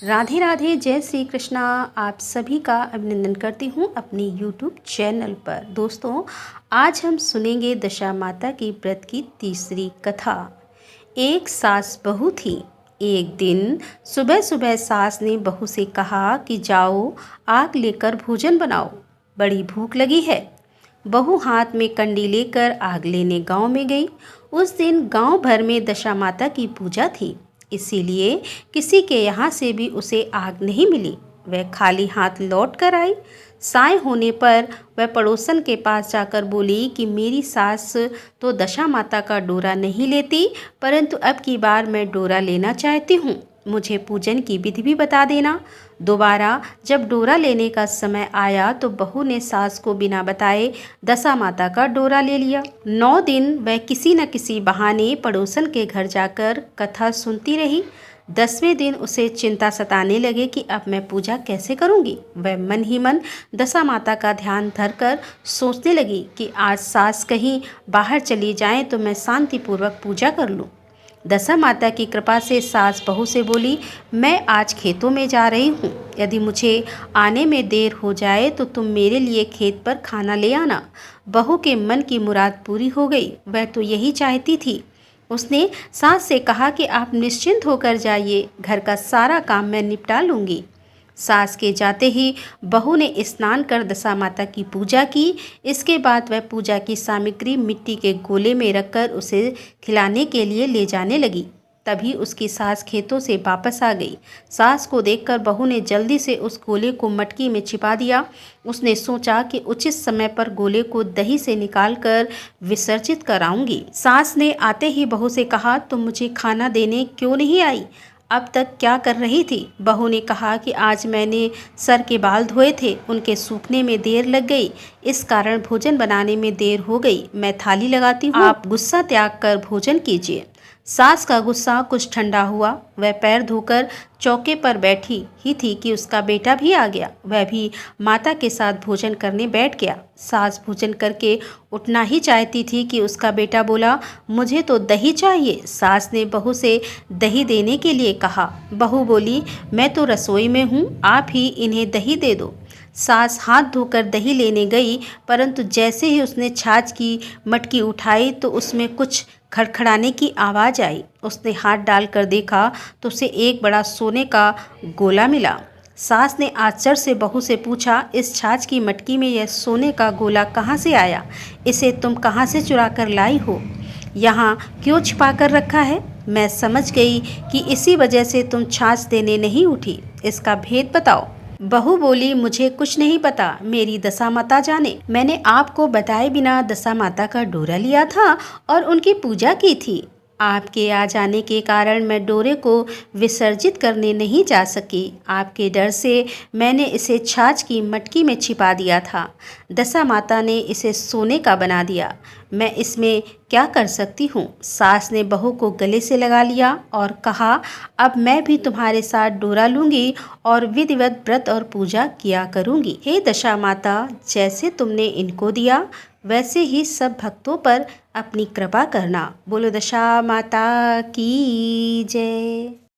राधे राधे, जय श्री कृष्णा। आप सभी का अभिनंदन करती हूँ अपनी यूट्यूब चैनल पर। दोस्तों, आज हम सुनेंगे दशा माता की व्रत की तीसरी कथा। एक सास बहू थी। एक दिन सुबह सुबह सास ने बहू से कहा कि जाओ आग लेकर भोजन बनाओ, बड़ी भूख लगी है। बहू हाथ में कंडी लेकर आग लेने गांव में गई। उस दिन गांव भर में दशा माता की पूजा थी, इसीलिए किसी के यहाँ से भी उसे आग नहीं मिली। वह खाली हाथ लौट कर आई। साय होने पर वह पड़ोसन के पास जाकर बोली कि मेरी सास तो दशा माता का डोरा नहीं लेती, परंतु अब की बार मैं डोरा लेना चाहती हूँ। मुझे पूजन की विधि भी बता देना। दोबारा जब डोरा लेने का समय आया तो बहू ने सास को बिना बताए दशा माता का डोरा ले लिया। 9 दिन वह किसी न किसी बहाने पड़ोसन के घर जाकर कथा सुनती रही। 10वें दिन उसे चिंता सताने लगे कि अब मैं पूजा कैसे करूंगी। वह मन ही मन दशा माता का ध्यान धरकर सोचने लगी कि आज सास कहीं बाहर चली जाएं तो मैं शांतिपूर्वक पूजा कर लूं। दशा माता की कृपा से सास बहू से बोली, मैं आज खेतों में जा रही हूँ, यदि मुझे आने में देर हो जाए तो तुम मेरे लिए खेत पर खाना ले आना। बहू के मन की मुराद पूरी हो गई, वह तो यही चाहती थी। उसने सास से कहा कि आप निश्चिंत होकर जाइए, घर का सारा काम मैं निपटा लूँगी। सास के जाते ही बहू ने स्नान कर दशा माता की पूजा की। इसके बाद वह पूजा की सामग्री मिट्टी के गोले में रखकर उसे खिलाने के लिए ले जाने लगी। तभी उसकी सास खेतों से वापस आ गई। सास को देखकर बहू ने जल्दी से उस गोले को मटकी में छिपा दिया। उसने सोचा कि उचित समय पर गोले को दही से निकालकर विसर्जित कराऊंगी। सास ने आते ही बहू से कहा, तुम मुझे खाना देने क्यों नहीं आई? अब तक क्या कर रही थी? बहू ने कहा कि आज मैंने सर के बाल धोए थे, उनके सूखने में देर लग गई, इस कारण भोजन बनाने में देर हो गई। मैं थाली लगाती हूँ, आप गुस्सा त्याग कर भोजन कीजिए। सास का गुस्सा कुछ ठंडा हुआ। वह पैर धोकर चौके पर बैठी ही थी कि उसका बेटा भी आ गया। वह भी माता के साथ भोजन करने बैठ गया। सास भोजन करके उठना ही चाहती थी कि उसका बेटा बोला, मुझे तो दही चाहिए। सास ने बहू से दही देने के लिए कहा। बहू बोली, मैं तो रसोई में हूँ, आप ही इन्हें दही दे दो। सास हाथ धोकर दही लेने गई, परंतु जैसे ही उसने छाछ की मटकी उठाई तो उसमें कुछ खड़खड़ाने की आवाज़ आई। उसने हाथ डालकर देखा तो उसे एक बड़ा सोने का गोला मिला। सास ने आश्चर्य से बहू से पूछा, इस छाछ की मटकी में यह सोने का गोला कहाँ से आया? इसे तुम कहाँ से चुरा कर लाई हो? यहाँ क्यों छिपा कर रखा है? मैं समझ गई कि इसी वजह से तुम छाछ देने नहीं उठी। इसका भेद बताओ। बहू बोली, मुझे कुछ नहीं पता, मेरी दशा माता जाने। मैंने आपको बताए बिना दशा माता का डोरा लिया था और उनकी पूजा की थी। आपके आ जाने के कारण मैं डोरे को विसर्जित करने नहीं जा सकी। आपके डर से मैंने इसे छाछ की मटकी में छिपा दिया था। दशा माता ने इसे सोने का बना दिया, मैं इसमें क्या कर सकती हूँ? सास ने बहू को गले से लगा लिया और कहा, अब मैं भी तुम्हारे साथ डोरा लूँगी और विधिवत व्रत और पूजा किया करूँगी। हे दशा माता, जैसे तुमने इनको दिया वैसे ही सब भक्तों पर अपनी कृपा करना। बोलो दशा माता की जय।